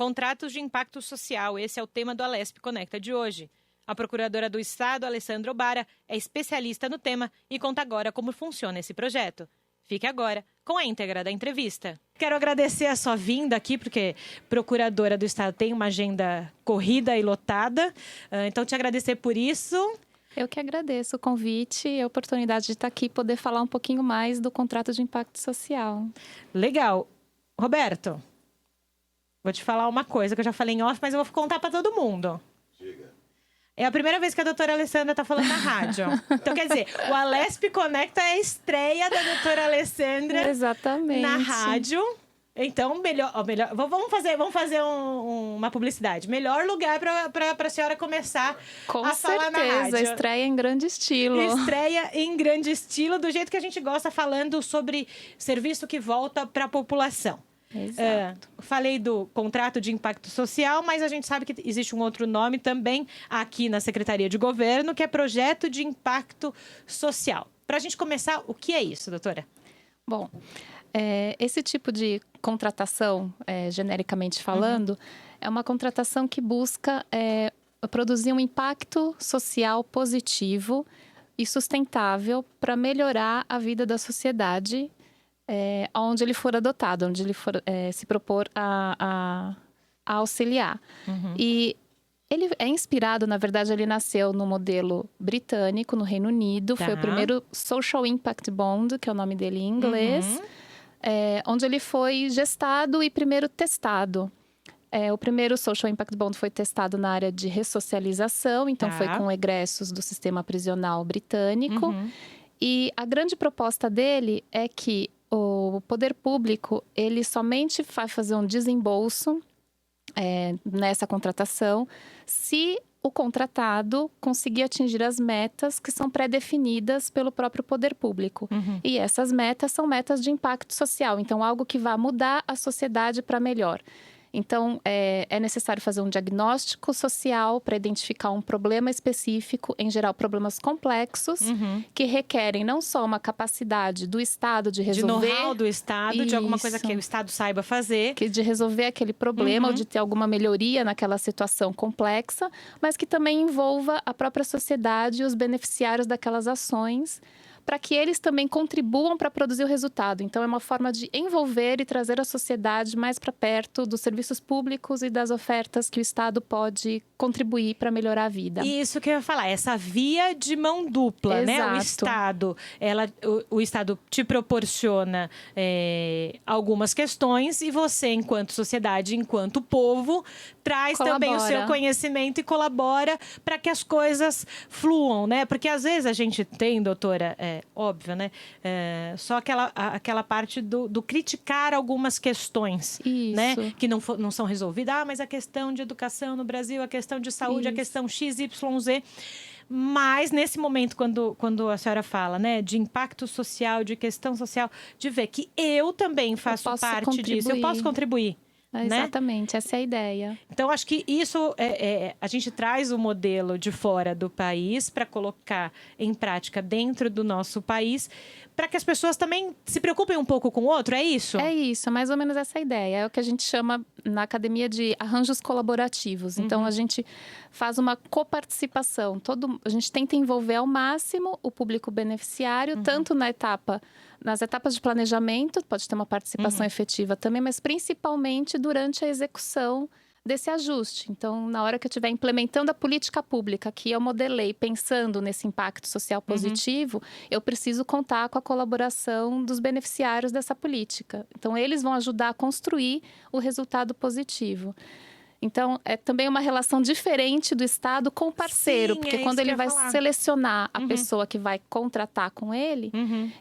Contratos de impacto social, esse é o tema do Alesp Conecta de hoje. A procuradora do Estado, Alessandra Obara, é especialista no tema e conta agora como funciona esse projeto. Fique agora com a íntegra da entrevista. Quero agradecer a sua vinda aqui, porque procuradora do Estado tem uma agenda corrida e lotada. Então, te agradecer por isso. Eu que agradeço o convite e a oportunidade de estar aqui e poder falar um pouquinho mais do contrato de impacto social. Legal. Roberto, vou te falar uma coisa que eu já falei em off, mas eu vou contar para todo mundo. Diga. É a primeira vez que a doutora Alessandra está falando na rádio. Então, quer dizer, o Alesp Conecta é a estreia da doutora Alessandra. Exatamente. Na rádio. Então, melhor, vamos fazer uma publicidade. Melhor lugar para a senhora começar a falar na rádio. Com certeza, estreia em grande estilo. Estreia em grande estilo, do jeito que a gente gosta, falando sobre serviço que volta para a população. Exato. Falei do contrato de impacto social, mas a gente sabe que existe um outro nome também aqui na Secretaria de Governo, que é Projeto de Impacto Social. Para a gente começar, o que é isso, doutora? Bom, esse tipo de contratação, genericamente falando, é uma contratação que busca produzir um impacto social positivo e sustentável para melhorar a vida da sociedade onde ele for adotado, onde ele for se propor a auxiliar. E ele é inspirado, na verdade, ele nasceu no modelo britânico, no Reino Unido. Foi o primeiro Social Impact Bond, que é o nome dele em inglês, onde ele foi gestado e primeiro testado. O primeiro Social Impact Bond foi testado na área de ressocialização, então foi com egressos do sistema prisional britânico. E a grande proposta dele é que o poder público, ele somente vai fazer um desembolso nessa contratação se o contratado conseguir atingir as metas que são pré-definidas pelo próprio poder público. E essas metas são metas de impacto social, então algo que vai mudar a sociedade para melhor. Então, é necessário fazer um diagnóstico social para identificar um problema específico, em geral problemas complexos, que requerem não só uma capacidade do Estado de resolver... De know-how do Estado, de alguma coisa que o Estado saiba fazer. De resolver aquele problema ou de ter alguma melhoria naquela situação complexa, mas que também envolva a própria sociedade e os beneficiários daquelas ações, para que eles também contribuam para produzir o resultado. Então, é uma forma de envolver e trazer a sociedade mais para perto dos serviços públicos e das ofertas que o Estado pode contribuir para melhorar a vida. Isso que eu ia falar, essa via de mão dupla, né? O Estado te proporciona algumas questões e você, enquanto sociedade, enquanto povo, traz também o seu conhecimento e colabora para que as coisas fluam, né? Porque às vezes a gente tem, doutora, óbvio, né? Só aquela parte do criticar algumas questões, né? Que não são resolvidas. Mas a questão de educação no Brasil, a questão de saúde, a questão XYZ. Mas nesse momento, quando a senhora fala, né, de impacto social, de questão social, de ver que eu também faço parte disso, eu posso contribuir. Exatamente, essa é a ideia. Então, acho que isso, a gente traz o modelo de fora do país para colocar em prática dentro do nosso país, para que as pessoas também se preocupem um pouco com o outro, é isso? É isso, é mais ou menos essa ideia. É o que a gente chama na academia de arranjos colaborativos. Então, a gente faz uma coparticipação. A gente tenta envolver ao máximo o público beneficiário, tanto nas etapas de planejamento, pode ter uma participação efetiva também, mas principalmente durante a execução desse ajuste. Então, na hora que eu estiver implementando a política pública, que eu modelei pensando nesse impacto social positivo, eu preciso contar com a colaboração dos beneficiários dessa política. Então, eles vão ajudar a construir o resultado positivo. Então, é também uma relação diferente do Estado com o parceiro. Porque quando ele vai selecionar a pessoa que vai contratar com ele,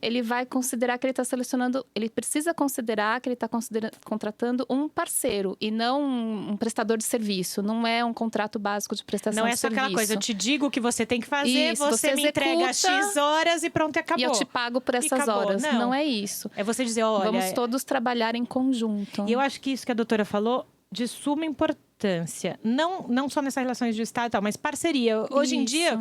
ele vai considerar que ele está selecionando... Ele precisa considerar que ele está contratando um parceiro e não um prestador de serviço. Não é um contrato básico de prestação de serviço. Não é só aquela coisa, eu te digo o que você tem que fazer, você me entrega X horas e pronto, acabou. E eu te pago por essas horas. Não é isso. É você dizer, olha... Vamos todos trabalhar em conjunto. E eu acho que isso que a doutora falou, de suma importância. Não só nessas relações de Estado e tal, mas parceria. Hoje em dia,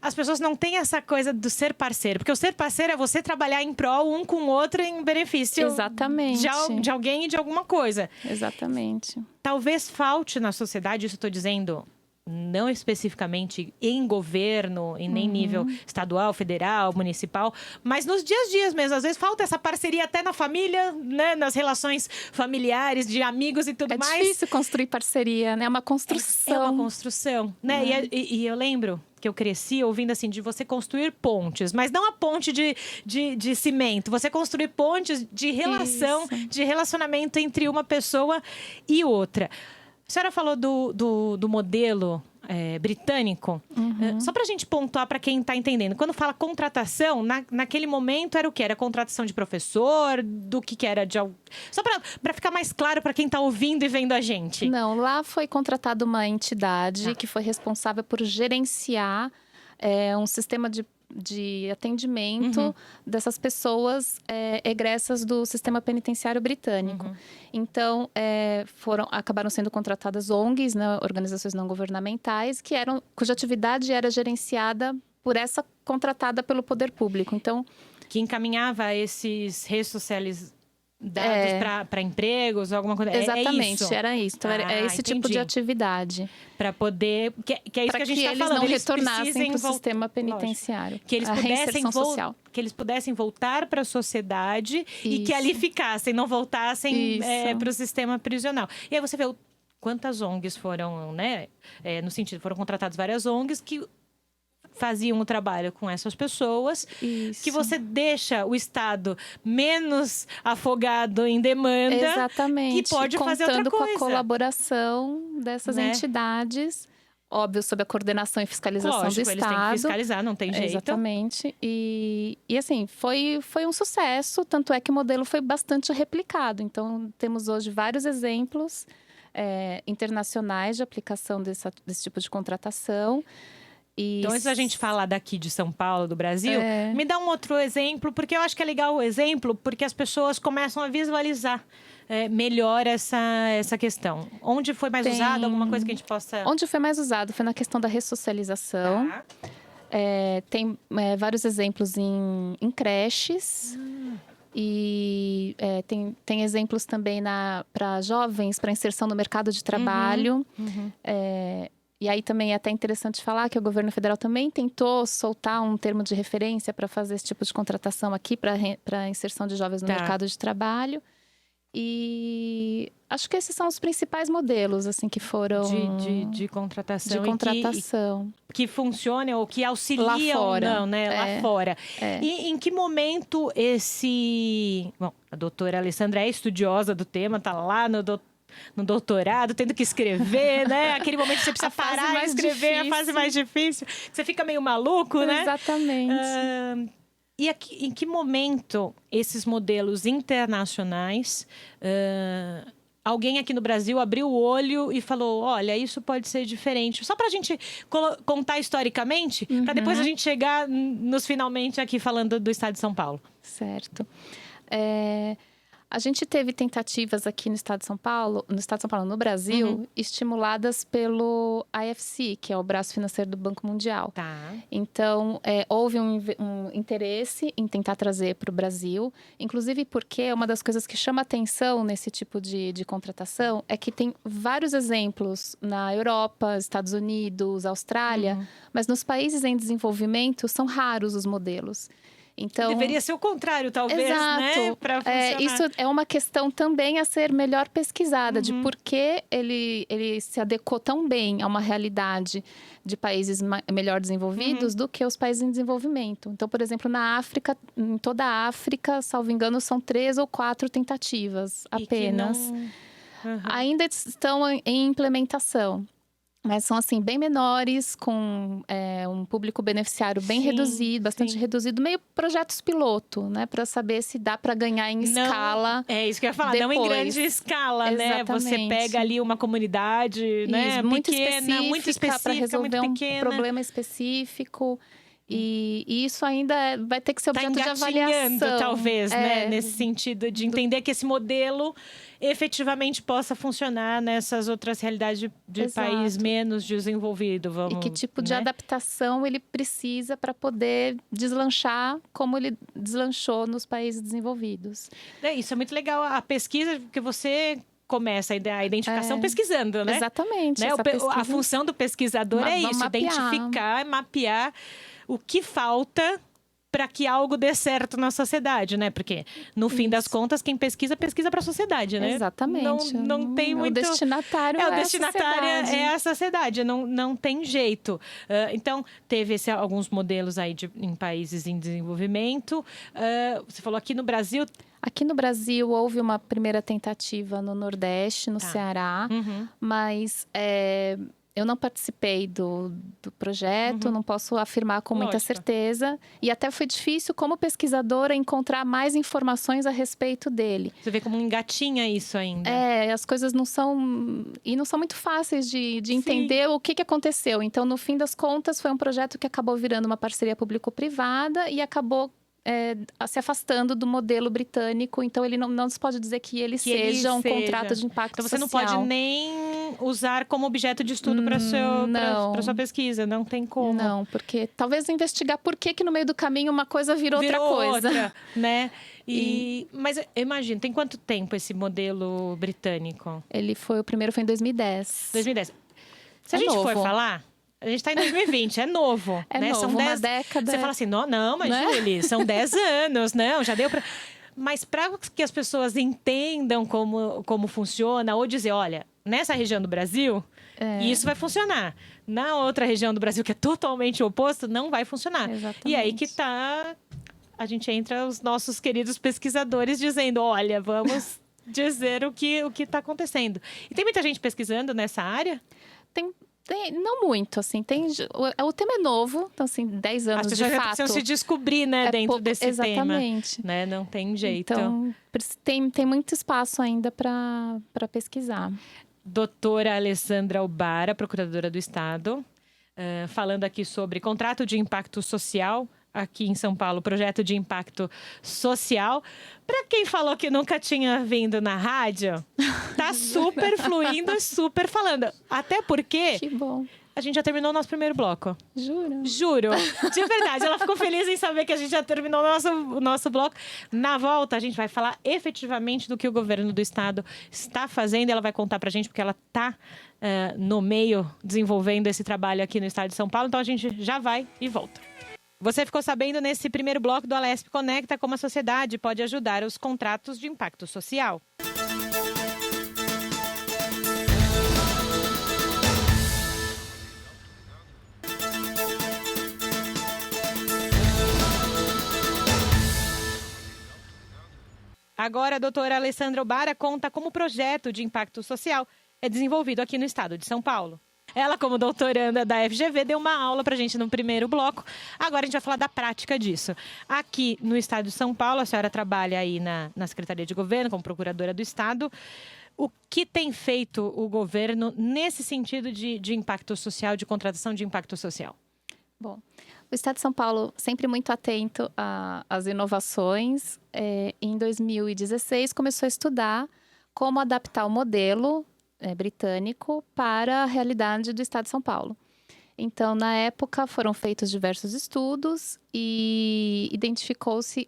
as pessoas não têm essa coisa do ser parceiro. Porque o ser parceiro é você trabalhar em prol um com o outro em benefício Exatamente. de alguém e de alguma coisa. Exatamente. Talvez falte na sociedade, isso eu estou dizendo, não especificamente em governo, e nem nível estadual, federal, municipal, mas nos dias a dias mesmo. Às vezes falta essa parceria até na família, né? Nas relações familiares, de amigos e tudo mais. É difícil construir parceria, né? É uma construção. É uma construção, né? E eu lembro que eu cresci ouvindo assim, de você construir pontes, mas não a ponte de cimento, você construir pontes de relação, de relacionamento entre uma pessoa e outra. A senhora falou do modelo britânico. Só para a gente pontuar para quem está entendendo. Quando fala contratação, naquele momento era o quê? Era contratação de professor? Do que era? Só para ficar mais claro para quem está ouvindo e vendo a gente. Não, lá foi contratada uma entidade que foi responsável por gerenciar um sistema de atendimento dessas pessoas egressas do sistema penitenciário britânico. Então, acabaram sendo contratadas ONGs, né, organizações não governamentais, cuja atividade era gerenciada por essa contratada pelo poder público. Então, que encaminhava esses dados para empregos, alguma coisa. Exatamente, isso? Era isso. Então, era esse tipo de atividade. Para poder... Que é isso que a gente está falando. Não retornassem para o sistema penitenciário. Lógico, que eles pudessem voltar para a sociedade e que ali ficassem, não voltassem para o sistema prisional. E aí você vê quantas ONGs foram, né? No sentido, foram contratadas várias ONGs que faziam o trabalho com essas pessoas, que você deixa o Estado menos afogado em demanda. Exatamente. Que pode fazer outra coisa. Contando com a colaboração dessas entidades, óbvio, sob a coordenação e fiscalização do Estado. Eles têm que fiscalizar, não tem jeito. Exatamente. E assim, foi um sucesso, tanto é que o modelo foi bastante replicado. Então, temos hoje vários exemplos internacionais de aplicação desse tipo de contratação. Então, antes da gente falar daqui de São Paulo, do Brasil, me dá um outro exemplo, porque eu acho que é legal o exemplo, porque as pessoas começam a visualizar melhor essa questão. Onde foi mais usado? Alguma coisa que a gente possa... Onde foi mais usado? Foi na questão da ressocialização. Tem vários exemplos em creches. E tem exemplos também para jovens, para inserção no mercado de trabalho. E aí também é até interessante falar que o governo federal também tentou soltar um termo de referência para fazer esse tipo de contratação aqui para inserção de jovens no mercado de trabalho. E acho que esses são os principais modelos assim que foram de contratação. De contratação. Que funcionam ou que auxiliam lá fora. Não, né? Lá fora. E em que momento Bom, a doutora Alessandra é estudiosa do tema, está lá no doutorado, tendo que escrever, né? Aquele momento que você precisa parar e escrever, a fase mais difícil. Você fica meio maluco, né? Exatamente. E aqui, em que momento esses modelos internacionais... alguém aqui no Brasil abriu o olho e falou, olha, isso pode ser diferente. Só para a gente contar historicamente, para depois a gente chegar nos finalmente aqui falando do estado de São Paulo. Certo. A gente teve tentativas aqui no estado de São Paulo, no Brasil, estimuladas pelo IFC, que é o braço financeiro do Banco Mundial. Então, houve um interesse em tentar trazer para o Brasil, inclusive porque uma das coisas que chama atenção nesse tipo de contratação é que tem vários exemplos na Europa, Estados Unidos, Austrália, mas nos países em desenvolvimento são raros os modelos. Então, deveria ser o contrário, talvez, exato, né? Para funcionar. Isso é uma questão também a ser melhor pesquisada, de por que ele se adequou tão bem a uma realidade de países melhor desenvolvidos do que os países em desenvolvimento. Então, por exemplo, na África, em toda a África, salvo engano, são 3 ou 4 tentativas apenas. Ainda estão em implementação. Mas são, assim, bem menores, com um público beneficiário bem reduzido, bastante reduzido. Meio projetos piloto, né? Para saber se dá para ganhar em escala. É isso que eu ia falar, não em grande escala, né? Você pega ali uma comunidade, né? Muito pequena, muito específica, para resolver muito pequena. um problema específico. E isso ainda vai ter que ser objeto de avaliação. Talvez, né? Nesse sentido de entender que esse modelo efetivamente possa funcionar nessas outras realidades de país menos desenvolvido. Vamos, e que tipo de adaptação ele precisa para poder deslanchar como ele deslanchou nos países desenvolvidos. Isso é muito legal. A pesquisa que você começa a identificação pesquisando, né? Exatamente. Né? A função do pesquisador é isso, identificar, mapear o que falta para que algo dê certo na sociedade, né? Porque, no fim das contas, quem pesquisa para a sociedade, né? Exatamente. Não tem muito... O destinatário é a sociedade, não tem jeito. Então, teve alguns modelos aí em países em desenvolvimento. Você falou aqui no Brasil... Aqui no Brasil, houve uma primeira tentativa no Nordeste, no Ceará, mas eu não participei do projeto, não posso afirmar com muita certeza. E até foi difícil, como pesquisadora, encontrar mais informações a respeito dele. Você vê como engatinha isso ainda. As coisas não são muito fáceis de entender o que aconteceu. Então, no fim das contas, foi um projeto que acabou virando uma parceria público-privada e acabou se afastando do modelo britânico. Então, ele não se pode dizer que ele seja um contrato de impacto social. Então, você não pode nem usar como objeto de estudo para sua pesquisa. Não tem como. Não, porque talvez investigar por que no meio do caminho uma coisa virou outra coisa. Né? Mas imagina, tem quanto tempo esse modelo britânico? O primeiro foi em 2010. 2010. Se a gente for falar... A gente está em 2020, é novo. Né? Novo, são 10 décadas. Você fala assim, não, mas Julie, são 10 anos, não, já deu para... Mas para que as pessoas entendam como funciona, ou dizer, olha, nessa região do Brasil, isso vai funcionar. Na outra região do Brasil, que é totalmente o oposto, não vai funcionar. Exatamente. E aí que a gente entra os nossos queridos pesquisadores dizendo, olha, vamos dizer o que está acontecendo. E tem muita gente pesquisando nessa área? Não muito, assim, o tema é novo, então assim, 10 anos de fato. As pessoas precisam se descobrir, né, dentro desse exatamente. tema. Né? Não tem jeito. Então, tem muito espaço ainda para pesquisar. Doutora Alessandra Obara, procuradora do Estado, falando aqui sobre contrato de impacto social, aqui em São Paulo, projeto de impacto social. Para quem falou que nunca tinha vindo na rádio, tá super fluindo e super falando. Até porque... Que bom. A gente já terminou o nosso primeiro bloco. Juro. De verdade. Ela ficou feliz em saber que a gente já terminou o nosso bloco. Na volta, a gente vai falar efetivamente do que o governo do estado está fazendo. Ela vai contar pra gente, porque ela tá no meio desenvolvendo esse trabalho aqui no estado de São Paulo. Então, a gente já vai e volta. Você ficou sabendo nesse primeiro bloco do Alesp Conecta como a sociedade pode ajudar os contratos de impacto social. Agora, a doutora Alessandra Obara conta como o projeto de impacto social é desenvolvido aqui no estado de São Paulo. Ela, como doutoranda da FGV, deu uma aula para a gente no primeiro bloco. Agora a gente vai falar da prática disso. Aqui no estado de São Paulo, a senhora trabalha aí na Secretaria de Governo, como procuradora do estado. O que tem feito o governo nesse sentido de impacto social, de contratação de impacto social? Bom, o estado de São Paulo sempre muito atento às inovações. Em 2016, começou a estudar como adaptar o modelo britânico para a realidade do estado de São Paulo. Então, na época, foram feitos diversos estudos e identificou-se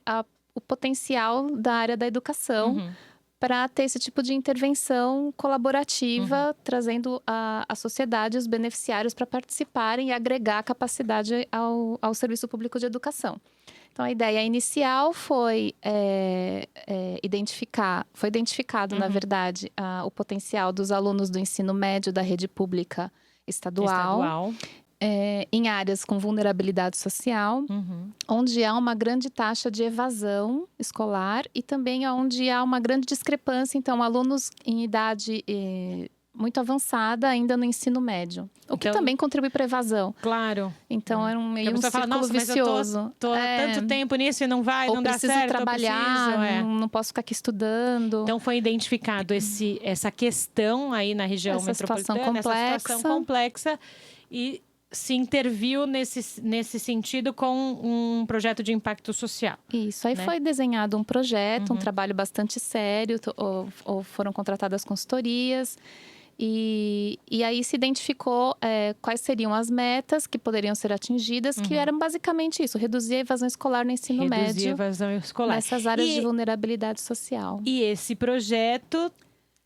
o potencial da área da educação para ter esse tipo de intervenção colaborativa, trazendo a sociedade, os beneficiários para participarem e agregar capacidade ao serviço público de educação. Então, a ideia inicial foi identificado, na verdade, o potencial dos alunos do ensino médio da rede pública estadual. Em áreas com vulnerabilidade social, onde há uma grande taxa de evasão escolar e também onde há uma grande discrepância, então, alunos em idade muito avançada ainda no ensino médio. O que também contribui para a evasão. Claro. Então, era meio um círculo vicioso. Mas eu tô há tanto tempo nisso e não vai, ou não dá certo. Trabalhar, não posso ficar aqui estudando. Então, foi identificado essa questão aí na região metropolitana, essa situação complexa. E se interviu nesse sentido com um projeto de impacto social. Isso, aí foi desenhado um projeto, um trabalho bastante sério, ou foram contratadas consultorias. E aí se identificou quais seriam as metas que poderiam ser atingidas, que eram basicamente isso: reduzir a evasão escolar no ensino médio. Reduzir a evasão escolar. Nessas áreas de vulnerabilidade social. E esse projeto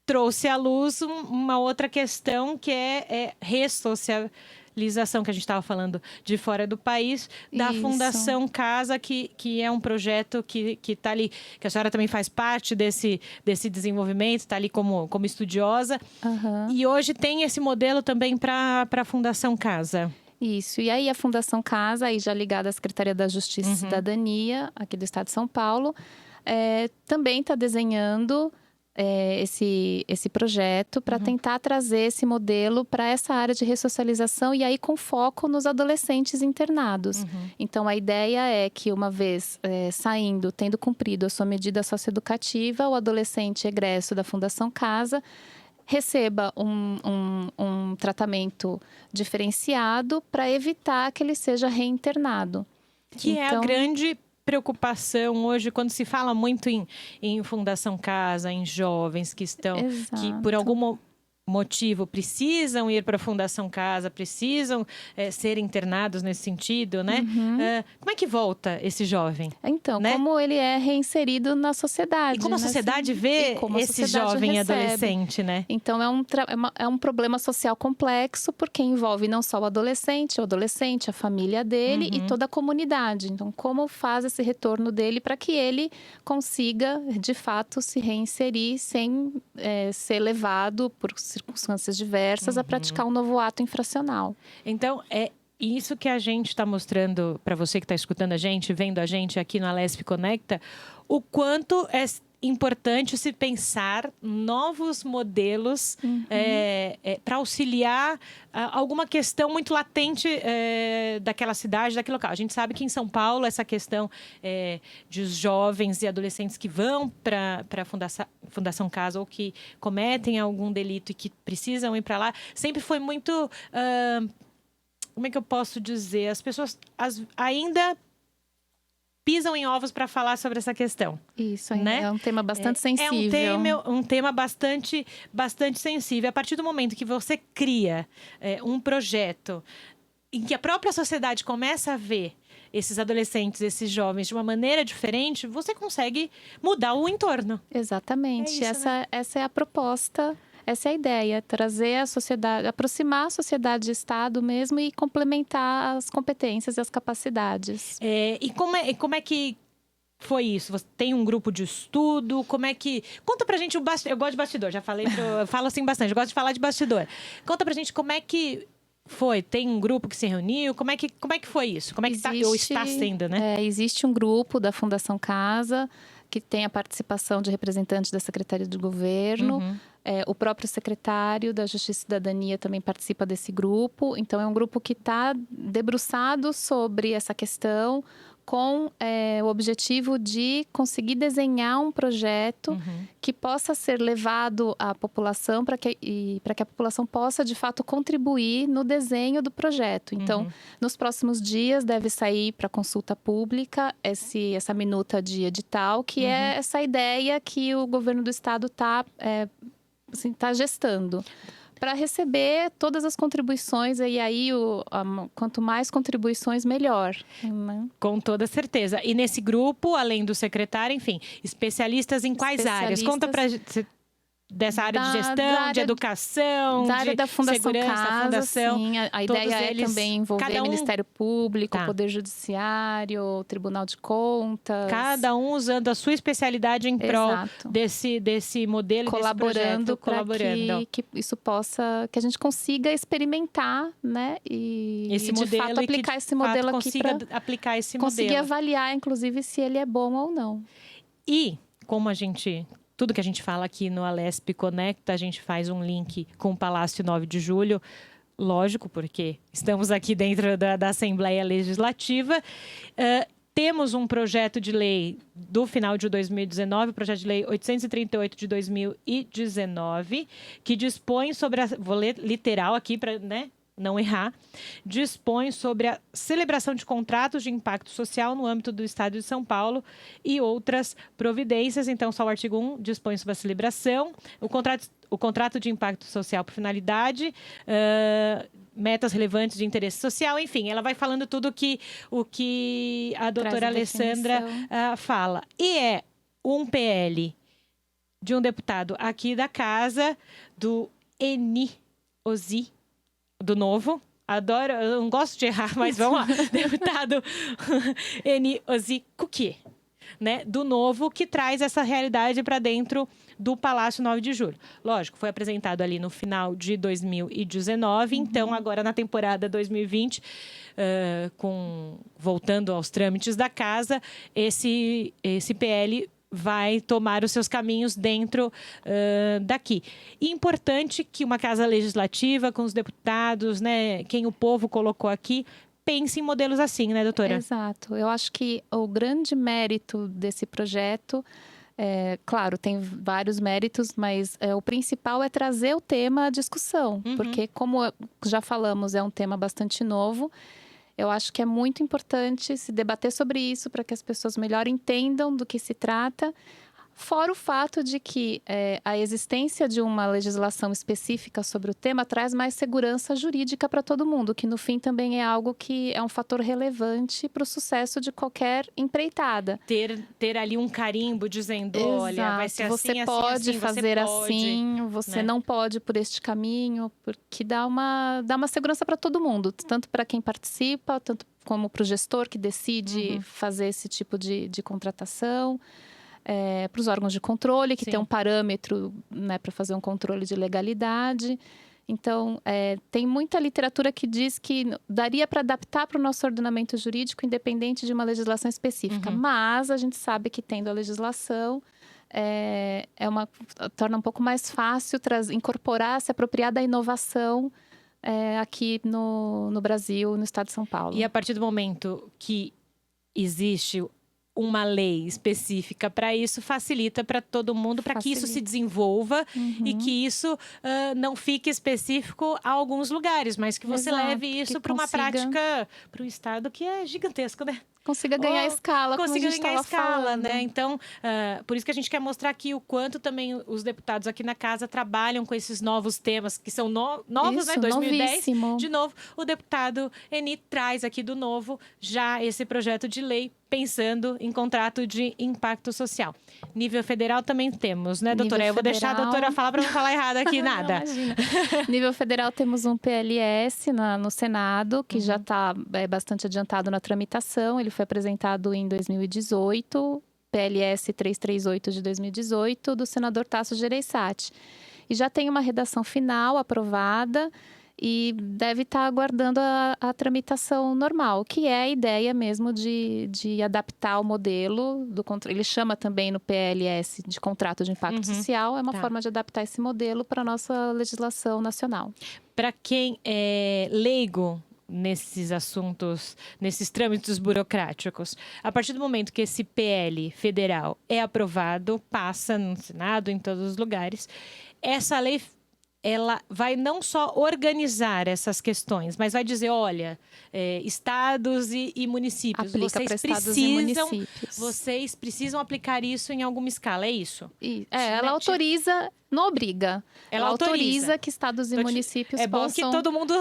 trouxe à luz uma outra questão, que é ressocialização, que a gente estava falando de fora do país, da Fundação Casa, que é um projeto que está ali, que a senhora também faz parte desse desenvolvimento, está ali como estudiosa. E hoje tem esse modelo também para a Fundação Casa. Isso, e aí a Fundação Casa, aí já ligada à Secretaria da Justiça e Cidadania, aqui do Estado de São Paulo, também está desenhando esse projeto para tentar trazer esse modelo para essa área de ressocialização, e aí com foco nos adolescentes internados. Então, a ideia é que, uma vez saindo, tendo cumprido a sua medida socioeducativa, o adolescente egresso da Fundação Casa receba um tratamento diferenciado para evitar que ele seja reinternado. Que é a grande preocupação hoje, quando se fala muito em Fundação Casa, em jovens que estão, que por algum motivo precisam ir para a Fundação Casa, precisam ser internados nesse sentido, né? Como é que volta esse jovem? Então, né? Como ele é reinserido na sociedade. E como a sociedade vê esse jovem adolescente, né? Então, é um problema social complexo, porque envolve não só o adolescente, a família dele e toda a comunidade. Então, como faz esse retorno dele para que ele consiga, de fato, se reinserir sem ser levado por circunstâncias diversas a praticar um novo ato infracional. Então, é isso que a gente está mostrando para você que está escutando a gente, vendo a gente aqui no Alesp Conecta, o quanto é importante se pensar novos modelos para auxiliar alguma questão muito latente daquela cidade, daquele local. A gente sabe que em São Paulo essa questão de jovens e adolescentes que vão para a Fundação Casa ou que cometem algum delito e que precisam ir para lá, sempre foi muito... como é que eu posso dizer? As pessoas ainda pisam em ovos para falar sobre essa questão. Isso, né? É um tema bastante sensível. É um tema bastante sensível. A partir do momento que você cria um projeto em que a própria sociedade começa a ver esses adolescentes, esses jovens de uma maneira diferente, você consegue mudar o entorno. Exatamente. Essa é a proposta. Essa é a ideia, trazer a sociedade, aproximar a sociedade de Estado mesmo e complementar as competências e as capacidades. E como é que foi isso? Você tem um grupo de estudo? Como é que... Conta pra gente eu gosto de bastidor, já falei, eu falo assim bastante, eu gosto de falar de bastidor. Conta pra gente como é que foi? Tem um grupo que se reuniu? Como é que foi isso? Como é que está sendo, né? Existe um grupo da Fundação Casa que tem a participação de representantes da Secretaria de Governo. O próprio secretário da Justiça e Cidadania também participa desse grupo. Então, é um grupo que está debruçado sobre essa questão, com o objetivo de conseguir desenhar um projeto que possa ser levado à população para que a população possa, de fato, contribuir no desenho do projeto. Então, nos próximos dias deve sair para consulta pública essa minuta de edital, que é essa ideia que o governo do estado está gestando, para receber todas as contribuições, e aí quanto mais contribuições, melhor. Né? Com toda certeza. E nesse grupo, além do secretário, enfim, especialistas em quais áreas? Conta pra gente dessa área de gestão, de educação, da área da Fundação segurança, Casa, fundação. Sim. A ideia é também envolver Ministério Público, Poder Judiciário, Tribunal de Contas. Cada um usando a sua especialidade em prol desse modelo, colaborando para que isso possa, que a gente consiga experimentar, né? E de fato aplicar esse modelo aqui para conseguir avaliar, inclusive, se ele é bom ou não. E como tudo que a gente fala aqui no Alesp Conecta, a gente faz um link com o Palácio 9 de Julho. Lógico, porque estamos aqui dentro da Assembleia Legislativa. Temos um projeto de lei do final de 2019, o projeto de lei 838 de 2019, que dispõe sobre... Vou ler literal aqui para... né? não errar, dispõe sobre a celebração de contratos de impacto social no âmbito do Estado de São Paulo e outras providências. Então, só o artigo 1 dispõe sobre a celebração, o contrato de impacto social por finalidade, metas relevantes de interesse social, enfim, ela vai falando tudo o que a doutora Alessandra fala. E é um PL de um deputado aqui da casa, do Eni Ozzy, do Novo. Adoro, eu não gosto de errar, mas vamos lá. Deputado Eni Ozzy Kukie, né, do Novo, que traz essa realidade para dentro do Palácio 9 de Julho. Lógico, foi apresentado ali no final de 2019, então agora na temporada 2020, voltando aos trâmites da casa, esse PL vai tomar os seus caminhos dentro daqui. E importante que uma casa legislativa, com os deputados, né, quem o povo colocou aqui, pense em modelos assim, né, doutora? Exato. Eu acho que o grande mérito desse projeto, claro, tem vários méritos, mas o principal é trazer o tema à discussão. Porque, como já falamos, é um tema bastante novo. Eu acho que é muito importante se debater sobre isso para que as pessoas melhor entendam do que se trata. Fora o fato de que a existência de uma legislação específica sobre o tema traz mais segurança jurídica para todo mundo, que no fim também é algo que é um fator relevante para o sucesso de qualquer empreitada. Ter ali um carimbo dizendo, olha, vai ser assim, você assim, pode assim, fazer você pode, assim, você né? não pode por este caminho, porque dá uma segurança para todo mundo, tanto para quem participa, tanto como para o gestor que decide fazer esse tipo de contratação. Para os órgãos de controle, que tem um parâmetro, né, para fazer um controle de legalidade. Então, tem muita literatura que diz que daria para adaptar para o nosso ordenamento jurídico, independente de uma legislação específica. Mas a gente sabe que, tendo a legislação, torna um pouco mais fácil incorporar, se apropriar da inovação aqui no Brasil, no estado de São Paulo. E a partir do momento que existe uma lei específica para isso, facilita para todo mundo, para que isso se desenvolva e que isso não fique específico a alguns lugares, mas que você leve isso para uma prática, para um estado que é gigantesco, né? Consiga ganhar escala, como a gente estava falando, né? Então, por isso que a gente quer mostrar aqui o quanto também os deputados aqui na casa trabalham com esses novos temas, que são novos, isso, né? 2010, novíssimo. De novo, o deputado Eni traz aqui do Novo já esse projeto de lei pensando em contrato de impacto social. Nível federal também temos, né, doutora? Eu vou deixar a doutora falar para não falar errado aqui, nada. Imagina. Nível federal temos um PLS no Senado, que já está bastante adiantado na tramitação. Ele foi apresentado em 2018, PLS 338 de 2018, do senador Tasso Gereissati. E já tem uma redação final aprovada e deve estar aguardando a tramitação normal, que é a ideia mesmo de adaptar o modelo do controle. Ele chama também no PLS de contrato de impacto social, é uma forma de adaptar esse modelo para a nossa legislação nacional. Para quem é leigo nesses assuntos, nesses trâmites burocráticos, a partir do momento que esse PL federal é aprovado, passa no Senado, em todos os lugares, essa lei ela vai não só organizar essas questões, mas vai dizer, olha, estados e municípios, vocês precisam aplicar isso em alguma escala, é isso? Ela autoriza, não obriga. Ela autoriza que estados e municípios possam... É bom que todo mundo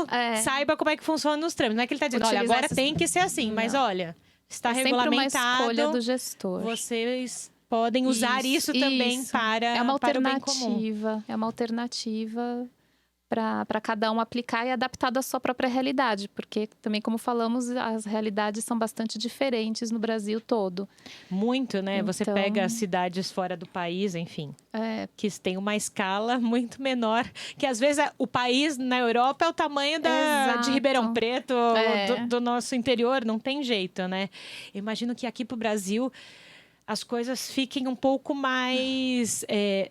saiba como é que funciona os trâmites. Não é que ele está dizendo, olha, agora tem que ser assim, mas olha, está regulamentado. Sempre uma escolha do gestor. Vocês podem usar isso também para o bem comum. É uma alternativa para cada um aplicar e adaptado à sua própria realidade. Porque também, como falamos, as realidades são bastante diferentes no Brasil todo. Muito, né? Então, você pega cidades fora do país, enfim, que tem uma escala muito menor. Que às vezes o país na Europa é o tamanho de Ribeirão Preto, do nosso interior. Não tem jeito, né? Imagino que aqui pro Brasil... as coisas fiquem um pouco mais,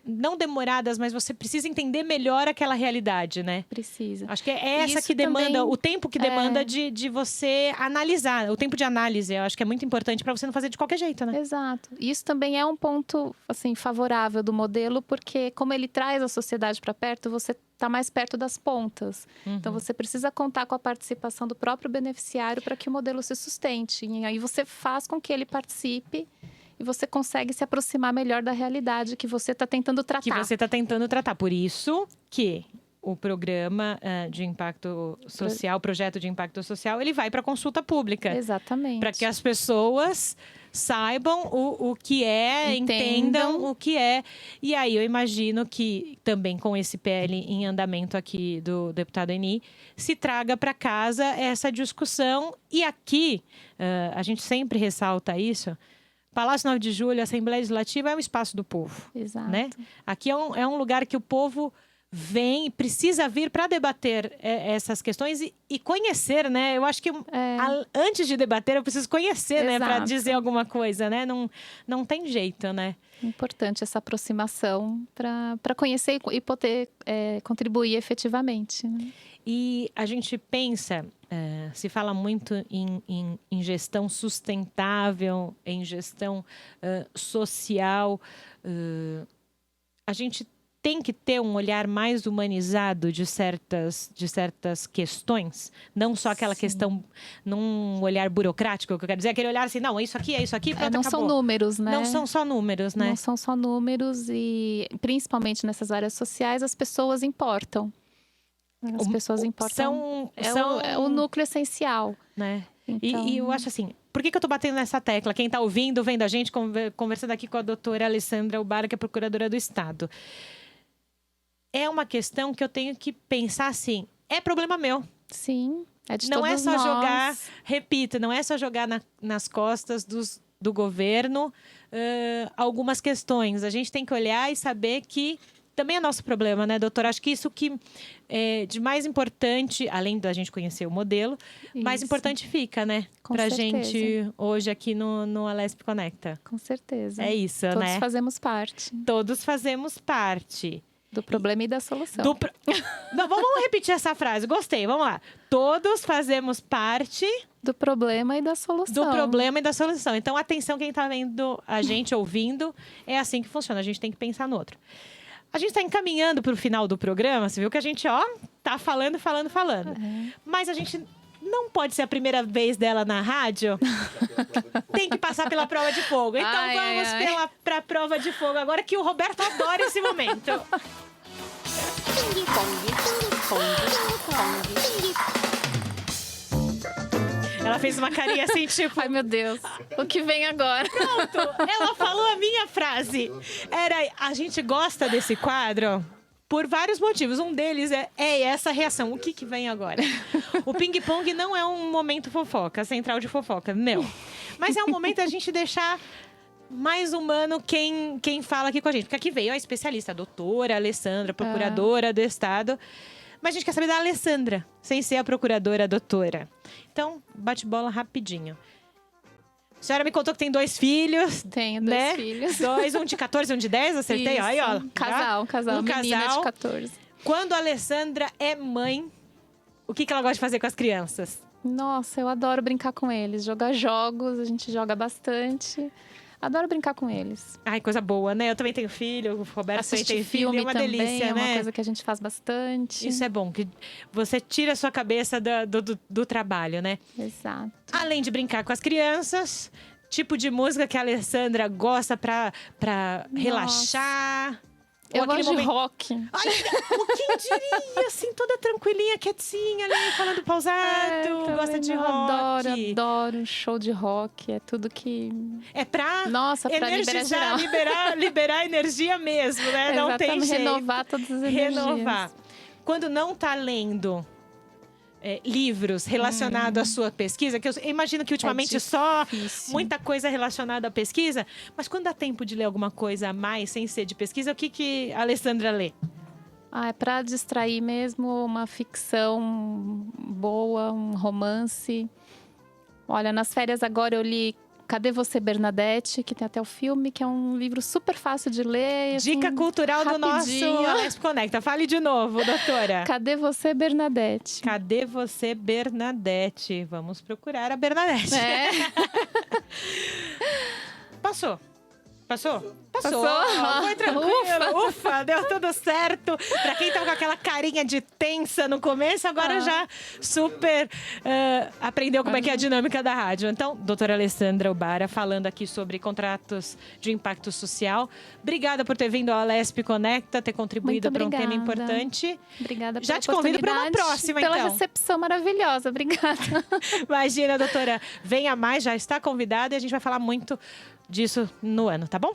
não demoradas, mas você precisa entender melhor aquela realidade, né? Precisa. Acho que é essa Isso que demanda, também, o tempo que demanda de você analisar, o tempo de análise. Eu acho que é muito importante para você não fazer de qualquer jeito, né? Exato. Isso também é um ponto, assim, favorável do modelo, porque como ele traz a sociedade para perto, você está mais perto das pontas. Então, você precisa contar com a participação do próprio beneficiário para que o modelo se sustente. E aí você faz com que ele participe e você consegue se aproximar melhor da realidade que você está tentando tratar. Que você está tentando tratar. Por isso que o programa de impacto social, projeto de impacto social, ele vai para consulta pública. Exatamente. Para que as pessoas saibam o que é, entendam o que é. E aí eu imagino que também com esse PL em andamento aqui do deputado Eni, se traga para casa essa discussão. E aqui, a gente sempre ressalta isso, Palácio 9 de Julho, Assembleia Legislativa é um espaço do povo. Exato. Né? Aqui é um lugar que o povo vem, precisa vir para debater essas questões e conhecer, né? Eu acho que antes de debater, eu preciso conhecer, né? Para dizer alguma coisa, né? Não tem jeito, né? Importante essa aproximação para conhecer e poder contribuir efetivamente. Né? E a gente pensa, se fala muito em gestão sustentável, em gestão social. A gente tem que ter um olhar mais humanizado de certas questões, não só aquela questão num olhar burocrático, que eu quero dizer, aquele olhar assim, não, isso aqui, pronto, não acabou. São números, né? Não são só números, né? Não são só números e, principalmente nessas áreas sociais, as pessoas importam. As pessoas importam. É o núcleo essencial. Né? Então... E eu acho assim, por que eu estou batendo nessa tecla? Quem está ouvindo, vendo a gente, conversando aqui com a doutora Alessandra Urbara, que é procuradora do Estado. É uma questão que eu tenho que pensar assim, é problema meu. Sim, é de não todos é só nós. Jogar, repito, não é só jogar nas costas do governo algumas questões. A gente tem que olhar e saber que também é nosso problema, né, doutora? Acho que isso que é de mais importante, além da gente conhecer o modelo, mais importante fica, né? Pra gente hoje aqui no Alesp Conecta. Com certeza. É isso, Todos né? Todos fazemos parte. Todos fazemos parte. Do problema e da solução. Não, vamos repetir essa frase. Gostei, vamos lá. Todos fazemos parte... Do problema e da solução. Do problema e da solução. Então, atenção, quem está vendo a gente, ouvindo, é assim que funciona. A gente tem que pensar no outro. A gente está encaminhando para o final do programa. Você viu que a gente, tá falando. Mas a gente não pode ser a primeira vez dela na rádio. Tem que passar pela prova de fogo. Então, vamos para a prova de fogo agora, que o Roberto adora esse momento. Ela fez uma carinha assim, tipo... Ai, meu Deus. O que vem agora? Pronto. Ela falou a minha frase. A gente gosta desse quadro por vários motivos. Um deles é essa reação. O que vem agora? O ping-pong não é um momento fofoca, central de fofoca. Não. Mas é um momento da gente deixar mais humano quem fala aqui com a gente. Porque aqui veio a especialista, a doutora Alessandra, procuradora do Estado. Mas a gente quer saber da Alessandra, sem ser a procuradora, a doutora. Então, bate bola rapidinho. A senhora me contou que tem 2 filhos. Tenho 2 filhos. 2, um de 14 e um de 10, acertei? Isso. Aí, ó. Casal. Menina de 14. Quando a Alessandra é mãe, o que ela gosta de fazer com as crianças? Nossa, eu adoro brincar com eles. Jogar jogos, a gente joga bastante. Adoro brincar com eles. Ai, coisa boa, né? Eu também tenho filho, o Roberto também tem filho. É uma delícia, né? É uma coisa né? que a gente faz bastante. Isso é bom, que você tira a sua cabeça do trabalho, né? Exato. Além de brincar com as crianças, tipo de música que a Alessandra gosta pra relaxar. Eu gosto de rock. Ai, quem diria, assim, toda tranquilinha, quietinha ali, falando pausado, gosta de rock. Adoro um show de rock, é tudo que... É pra energizar, liberar energia mesmo, né? Não tem jeito. Renovar todas as energias. Renovar. Quando não tá lendo livros relacionados à sua pesquisa, que eu imagino que ultimamente só muita coisa relacionada à pesquisa, mas quando dá tempo de ler alguma coisa a mais, sem ser de pesquisa, o que a Alessandra lê? É para distrair mesmo, uma ficção boa, um romance. Olha, nas férias agora eu li Cadê Você, Bernadette? Que tem até o filme, que é um livro super fácil de ler. Dica assim, cultural do nosso rapidinho. Alesp Conecta. Fale de novo, doutora. Cadê Você, Bernadette? Cadê Você, Bernadette? Vamos procurar a Bernadette. É. Passou. Passou? Passou. Passou? Foi tranquilo. Ufa, deu tudo certo. Pra quem tá com aquela carinha de tensa no começo, agora já super aprendeu como é que é a dinâmica da rádio. Então, doutora Alessandra Obara falando aqui sobre contratos de impacto social. Obrigada por ter vindo ao Alesp Conecta, ter contribuído para um tema importante. Obrigada pela Já te convido para uma próxima, então. Pela recepção maravilhosa. Obrigada. Imagina, doutora. Venha mais, já está convidada e a gente vai falar muito disso no ano, tá bom?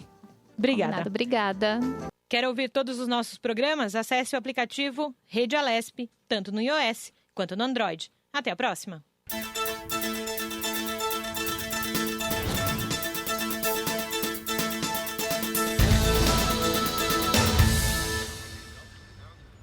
Obrigada. Obrigada. Quer ouvir todos os nossos programas? Acesse o aplicativo Rede Alesp, tanto no iOS quanto no Android. Até a próxima!